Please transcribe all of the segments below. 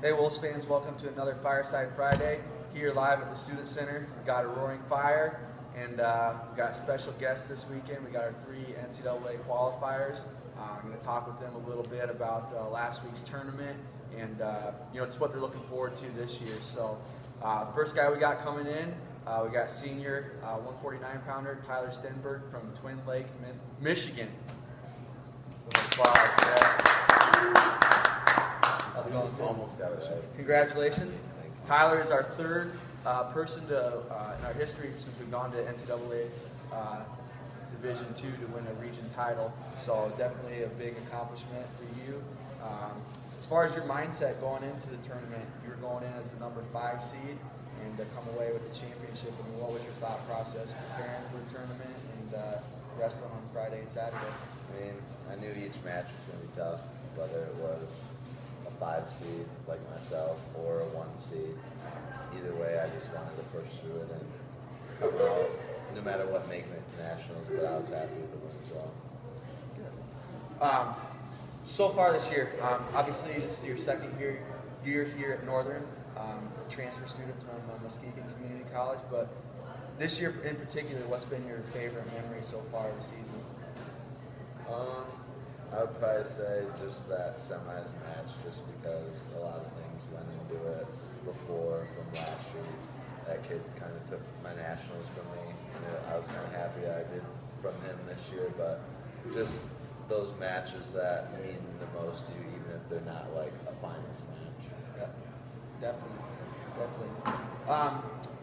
Hey Wolves fans, welcome to another Fireside Friday here live at the Student Center. We got a roaring fire and we got special guests this weekend. We got our 3 NCAA qualifiers. I'm going to talk with them a little bit about last week's tournament and just what they're looking forward to this year. So first guy we got coming in, we got senior 149 pounder Tyler Stenberg from Twin Lake, Michigan. Applause. Yeah. Almost got it right. Congratulations. Tyler is our third person in our history since we've gone to NCAA Division II to win a region title. So definitely a big accomplishment for you. As far as your mindset going into the tournament, you were going in as the number 5 seed and to come away with the championship. I mean, what was your thought process preparing for the tournament and wrestling on Friday and Saturday? I mean, I knew each match was going to be tough, whether it was a 5 seed like myself or a 1 seed. Either way, I just wanted to push through it and come out, no matter what, making it to nationals. But I was happy with the win as well. So far this year, obviously this is your second year here at Northern, transfer student from Muskegon Community College. But this year in particular, what's been your favorite memory so far this season? I would probably say just that semis match, just because a lot of things went into it before from last year. That kid kind of took my nationals from me, and I was kind of happy I did from him this year. But just those matches that mean the most to you, even if they're not like a finals match. Yeah, definitely.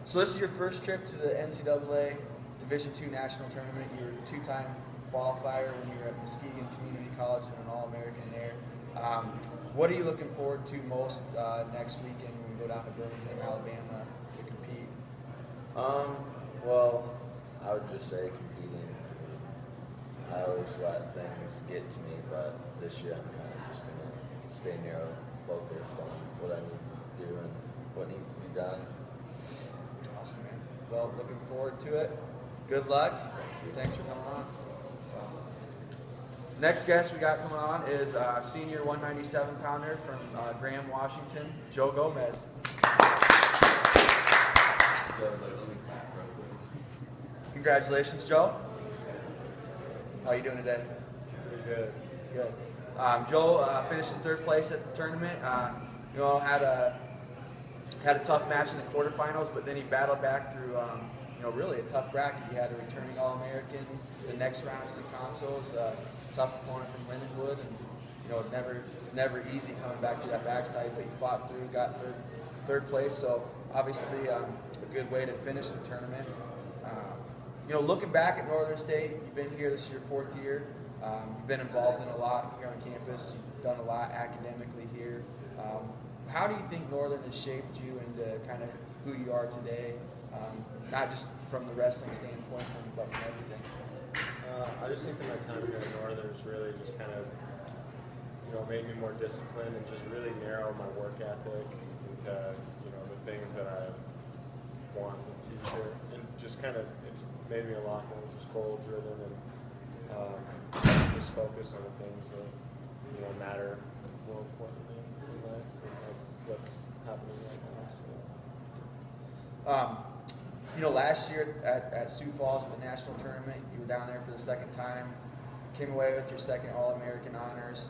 So this is your first trip to the NCAA Division II National Tournament. You were a 2-time qualifier when you were at Muskegon Community College and an All-American there. What are you looking forward to most next weekend when we go down to Birmingham, Alabama to compete? Well, I would just say competing. I always let things get to me, but this year I'm kind of just going to stay narrow focused on what I need to do and what needs to be done. Awesome, man. Well, looking forward to it. Good luck. Thanks for coming on. Next guest we got coming on is senior 197 pounder from Graham, Washington, Joe Gomez. Congratulations, Joe. How are you doing today? Pretty good. Good. Joe finished in 3rd place at the tournament. Had a tough match in the quarterfinals, but then he battled back through really a tough bracket. He had a returning All-American the next round in the consoles. Tough opponent from Lindenwood, and never easy coming back to that backside, but he fought through, got third place, so obviously a good way to finish the tournament. Looking back at Northern State, you've been here, this is your 4th year, you've been involved in a lot here on campus, you've done a lot academically here. How do you think Northern has shaped you into kind of who you are today, not just from the wrestling standpoint, but from everything? I just think that my time here at Northern has really just kind of, made me more disciplined and just really narrow my work ethic into, the things that I want in the future. And just kind of, it's made me a lot more just goal-driven and just focus on the things that, matter more importantly in life and what's happening right now. So. Last year at Sioux Falls at the national tournament, you were down there for the 2nd time, came away with your 2nd All-American honors.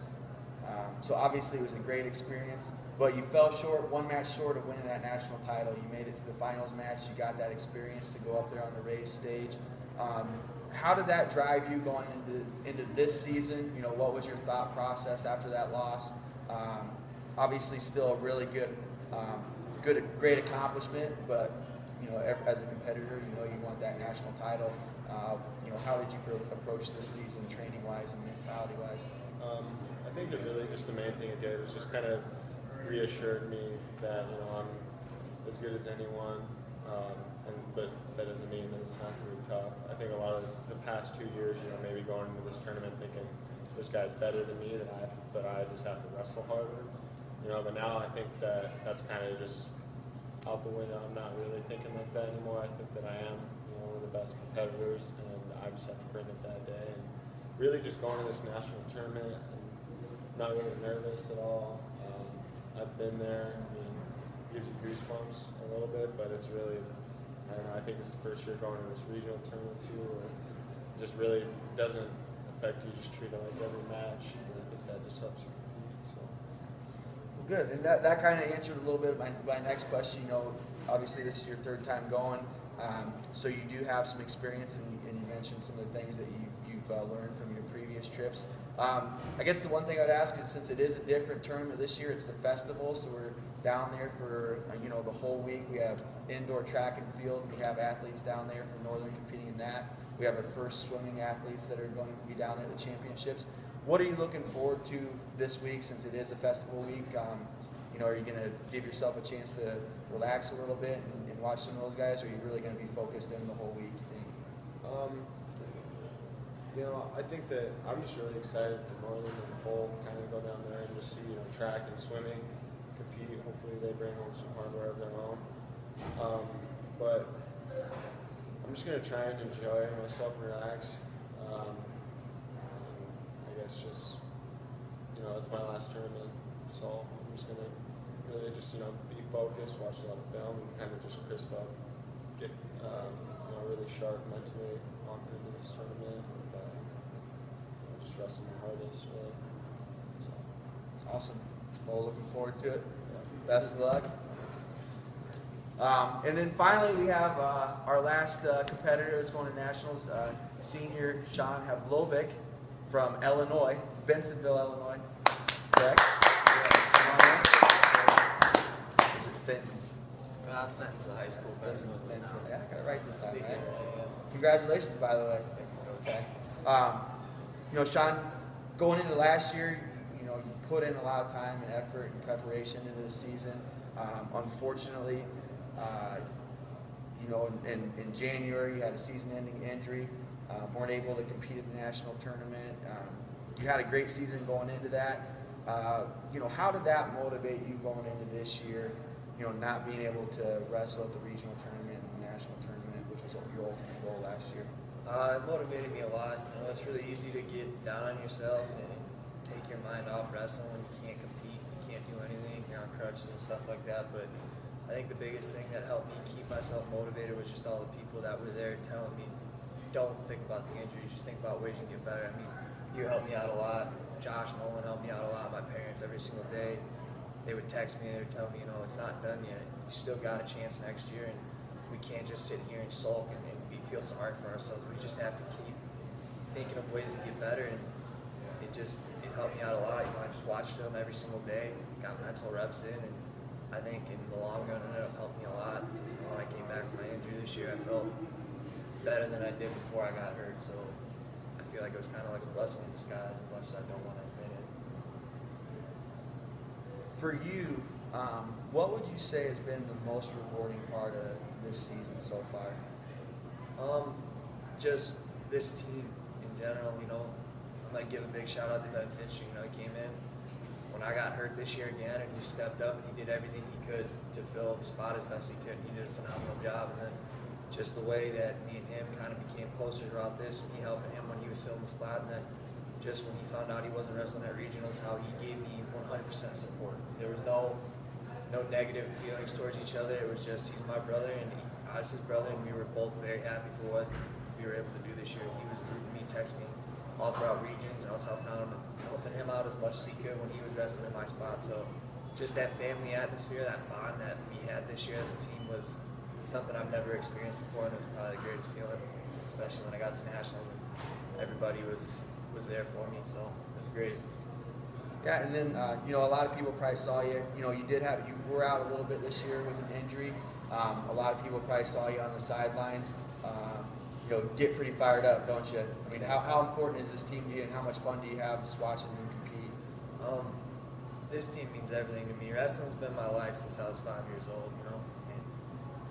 So obviously it was a great experience, but you fell short, 1 match short of winning that national title. You made it to the finals match. You got that experience to go up there on the raised stage. How did that drive you going into this season? What was your thought process after that loss? Obviously still a really great accomplishment, but as a competitor, you want that national title. How did you approach this season, training-wise and mentality-wise? I think that really just the main thing it did was just kind of reassured me that I'm as good as anyone, but that doesn't mean that it's not going to be tough. I think a lot of the past 2 years, maybe going into this tournament thinking this guy's better than me, but I just have to wrestle harder. But now I think that that's kind of just out the window. I'm not really thinking like that anymore. I think that I am, one of the best competitors, and I just have to bring it that day. And really just going to this national tournament and not really nervous at all. I've been there. I mean, it gives you goosebumps a little bit, but it's really, I don't know, I think it's the first year going to this regional tournament too, where it just really doesn't affect you, just treat it like every match, and I think that just helps you compete. So. Well, good, and that kind of answered a little bit of my next question. You know, obviously this is your third time going, so you do have some experience, and you mentioned some of the things that you've learned from your previous trips. I guess the one thing I'd ask is, since it is a different tournament this year, it's the festival, so we're down there for the whole week. We have indoor track and field. We have athletes down there from Northern competing in that. We have our first swimming athletes that are going to be down there at the championships. What are you looking forward to this week, since it is a festival week? Are you going to give yourself a chance to relax a little bit and watch some of those guys, or are you really going to be focused in the whole week, you think? I think that I'm just really excited for Northern as a whole, kind of go down there and just see, track and swimming, compete. Hopefully they bring home some hardware of their own. But I'm just going to try and enjoy myself and relax. I guess just, it's my last tournament, so I'm just going to really just, be focused, watch a lot of film, and kind of just crisp up, get, really sharp mentally walking into this tournament. Just wrestling my hardest, really. So. Awesome. Well, looking forward to it. Yeah. Best of luck. And then finally, we have our last competitor that's going to nationals, senior Sean Havlovic from Illinois, Bensonville, Illinois. Correct? Yeah. Is it Fenton? Fenton's the high school. Bensonville. Yeah, I got it right this time, right? Yeah. Congratulations, by the way. Okay. Sean, going into last year, you put in a lot of time and effort and preparation into the season. Unfortunately, in January you had a season-ending injury, weren't able to compete at the national tournament. You had a great season going into that. How did that motivate you going into this year? Not being able to wrestle at the regional tournament and the national tournament, which was your ultimate goal last year. It motivated me a lot. It's really easy to get down on yourself and take your mind off wrestling when you can't compete, you can't do anything, you're on crutches and stuff like that. But I think the biggest thing that helped me keep myself motivated was just all the people that were there telling me, don't think about the injury, just think about ways you can get better. I mean, you helped me out a lot. Josh Nolan helped me out a lot. My parents, every single day, they would text me, they would tell me, it's not done yet. You still got a chance next year, and we can't just sit here and sulk and we feel sorry for ourselves. We just have to keep thinking of ways to get better, and it helped me out a lot. I just watched film every single day, got mental reps in, and I think in the long run it helped me a lot. When I came back from my injury this year, I felt better than I did before I got hurt, so I feel like it was kind of like a blessing in disguise, as much as I don't want to admit it. For you, what would you say has been the most rewarding part of this season so far? Just this team in general, I'm going to give a big shout out to Ben Finch. He came in when I got hurt this year again, and he stepped up and he did everything he could to fill the spot as best he could. He did a phenomenal job, and then just the way that me and him kind of became closer throughout this, me helping him when he was filling the spot, and then just when he found out he wasn't wrestling at regionals, how he gave me 100% support. There was no negative feelings towards each other. It was just, he's my brother, and I was his brother, and we were both very happy for what we were able to do this year. He was rooting me, texting me all throughout regions. I was helping him out as much as he could when he was wrestling in my spot. So just that family atmosphere, that bond that we had this year as a team was something I've never experienced before, and it was probably the greatest feeling, especially when I got to nationals and everybody was there for me. So it was great. Yeah, and then a lot of people probably saw you. You were out a little bit this year with an injury. A lot of people probably saw you on the sidelines. Get pretty fired up, don't you? I mean, how important is this team to you, and how much fun do you have just watching them compete? This team means everything to me. Wrestling's been my life since I was 5 years old. And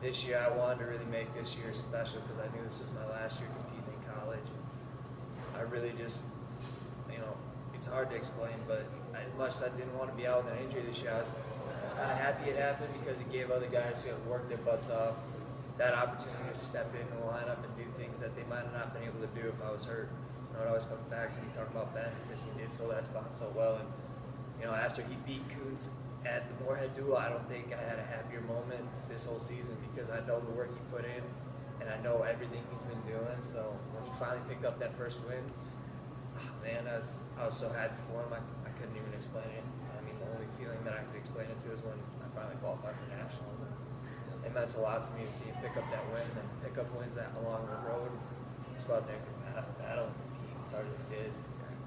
this year I wanted to really make this year special because I knew this was my last year competing in college. And I really just, it's hard to explain, but as much as I didn't want to be out with an injury this year, I was kind of happy it happened because it gave other guys who have worked their butts off that opportunity to step into the lineup and do things that they might have not been able to do if I was hurt. It always comes back when you talk about Ben because he did fill that spot so well. And after he beat Kuntz at the Moorhead duel, I don't think I had a happier moment this whole season because I know the work he put in and I know everything he's been doing. So when he finally picked up that first win, man, I was so happy for him. I couldn't even explain it. I mean, the only feeling that I could explain it to is when I finally qualified for nationals. It meant a lot to me to see him pick up that win and pick up wins along the road. Just go out there and battle and compete and start as a kid.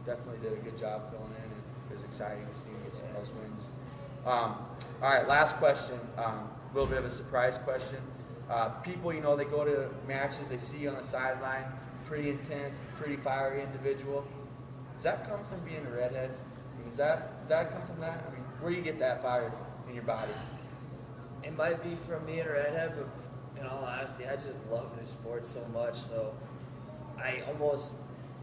Definitely did a good job filling in, and it was exciting to see him get some of those wins. All right, last question. A little bit of a surprise question. People, you know, they go to matches, they see you on the sideline, pretty intense, pretty fiery individual. Does that come from being a redhead? I mean, does that come from that? I mean, where do you get that fire in your body? It might be from being a redhead, but in all honesty, I just love this sport so much. So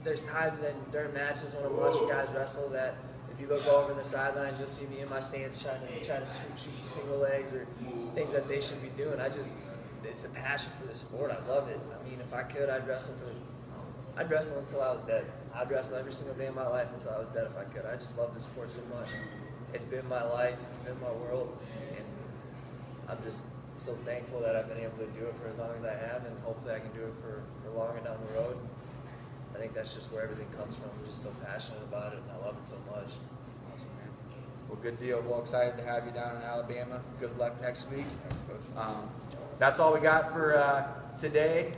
there's times during matches when I'm watching guys wrestle that if you look over the sidelines, you'll see me in my stance trying to shoot single legs or things that they should be doing. It's a passion for the sport. I love it. I mean, if I could, I'd wrestle until I was dead. I'd wrestle every single day of my life until I was dead if I could. I just love this sport so much. It's been my life. It's been my world. And I'm just so thankful that I've been able to do it for as long as I have, and hopefully I can do it for longer down the road. I think that's just where everything comes from. I'm just so passionate about it, and I love it so much. Awesome, man. Well, good deal. Well, excited to have you down in Alabama. Good luck next week. Thanks, Coach. That's all we got for today.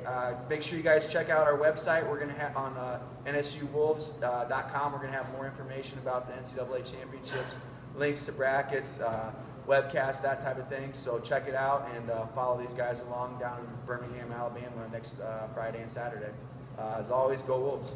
Make sure you guys check out our website. We're going to have on nsuwolves.com. We're going to have more information about the NCAA championships, links to brackets, webcasts, that type of thing. So check it out and follow these guys along down in Birmingham, Alabama next Friday and Saturday. As always, go Wolves.